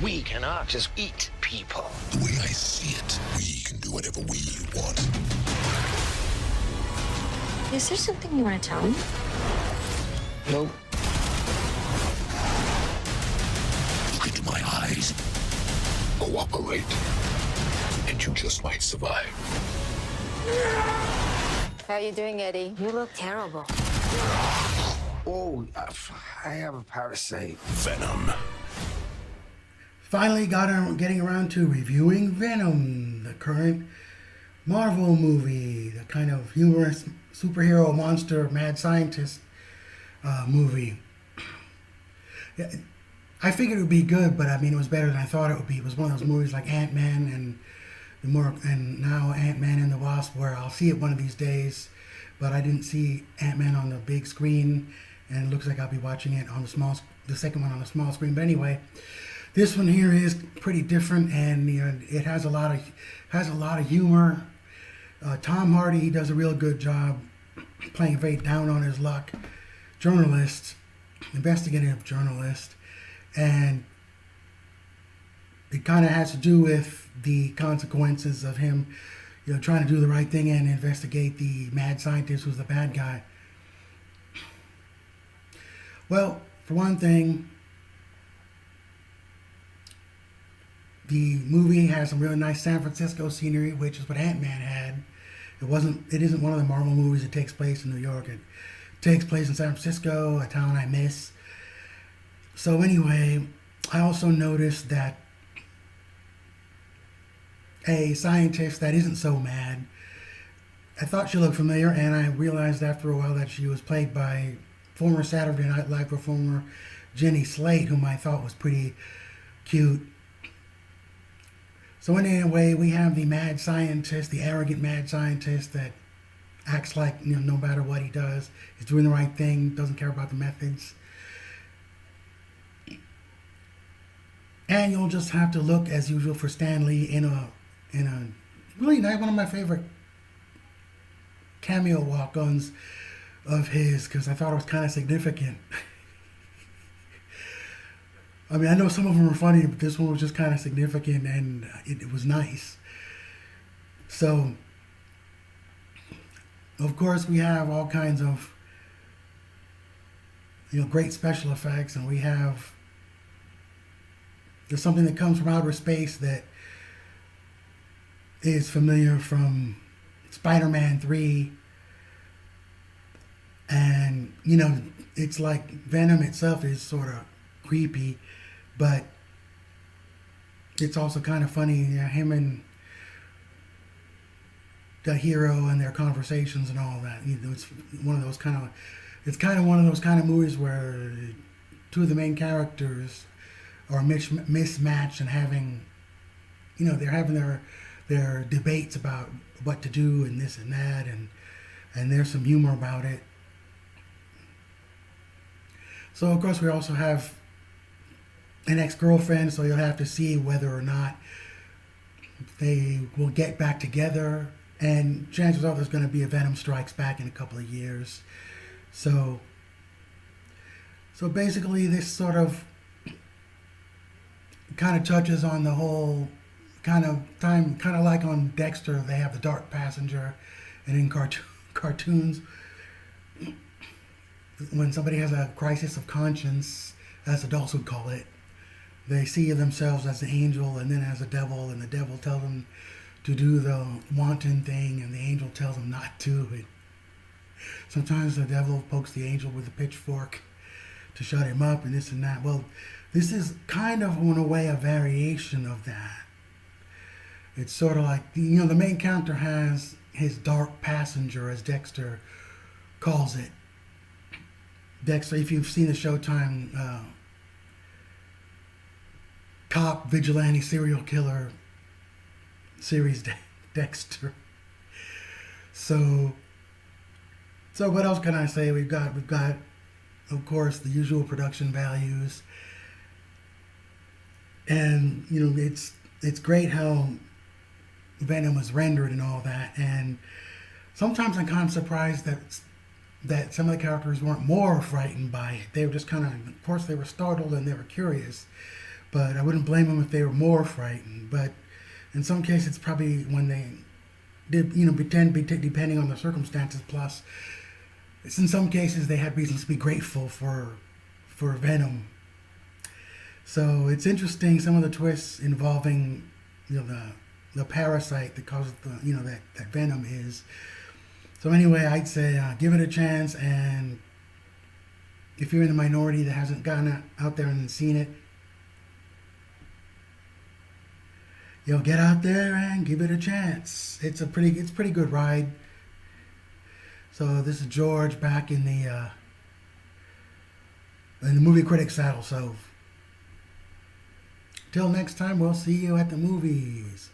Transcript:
We cannot just eat people. The way I see it, we can do whatever we want. Is there something you want to tell me? Nope. Look into my eyes. Cooperate. And you just might survive. How are you doing, Eddie? You look terrible. Oh, I have a parasite. Venom. Finally getting around to reviewing Venom, the current Marvel movie, the kind of humorous superhero monster mad scientist movie. Yeah, I figured it would be good, but I mean it was better than I thought it would be. It was one of those movies like Ant-Man and now Ant-Man and the Wasp, where I'll see it one of these days, but I didn't see Ant-Man on the big screen, and it looks like I'll be watching it on the second one on the small screen. But anyway, this one here is pretty different, and it has a lot of humor. Tom Hardy, he does a real good job playing a very down on his luck journalist, investigative journalist, and it kind of has to do with the consequences of him, trying to do the right thing and investigate the mad scientist who's the bad guy. Well, for one thing, the movie has some really nice San Francisco scenery, which is what Ant-Man had. It isn't one of the Marvel movies that takes place in New York. It takes place in San Francisco, a town I miss. So anyway, I also noticed that a scientist that isn't so mad, I thought she looked familiar, and I realized after a while that she was played by former Saturday Night Live performer Jenny Slate, whom I thought was pretty cute. So anyway, we have the mad scientist, the arrogant mad scientist that acts like, no matter what he does, he's doing the right thing, doesn't care about the methods. And you'll just have to look, as usual, for Stan Lee in a really nice, one of my favorite cameo walk-ons of his, because I thought it was kind of significant. I mean, I know some of them were funny, but this one was just kind of significant, and it was nice. So, of course, we have all kinds of, great special effects, and there's something that comes from outer space that is familiar from Spider-Man 3, and, it's like Venom itself is sort of creepy, but it's also kind of funny, him and the hero and their conversations and all that. It's one of those kind of movies where two of the main characters are mismatched and having, they're having their debates about what to do and this and that, and there's some humor about it. So of course we also have an ex-girlfriend, so you'll have to see whether or not they will get back together, and chances are there's going to be a Venom Strikes Back in a couple of years. So basically this sort of kind of touches on the whole kind of like on Dexter, they have the dark passenger, and in cartoons, when somebody has a crisis of conscience, as adults would call it, they see themselves as the angel and then as a devil, and the devil tells them to do the wanton thing, and the angel tells them not to. And sometimes the devil pokes the angel with a pitchfork to shut him up, and this and that. Well, this is kind of, in a way, a variation of that. It's sort of like, the main character has his dark passenger, as Dexter calls it. Dexter, if you've seen the Showtime cop vigilante serial killer series, Dexter. So what else can I say? We've got of course the usual production values, and it's great how Venom was rendered and all that. And sometimes I'm kind of surprised that some of the characters weren't more frightened by it. They were just of course they were startled and they were curious, But I wouldn't blame them if they were more frightened. But in some cases, it's probably when they did, depending on the circumstances. Plus, it's in some cases they had reasons to be grateful for Venom. So it's interesting, some of the twists involving, the parasite that causes that Venom is. So anyway, I'd say give it a chance, and if you're in the minority that hasn't gone out there and seen it, get out there and give it a chance. It's pretty good ride. So this is George back in the movie critic saddle. So till next time, we'll see you at the movies.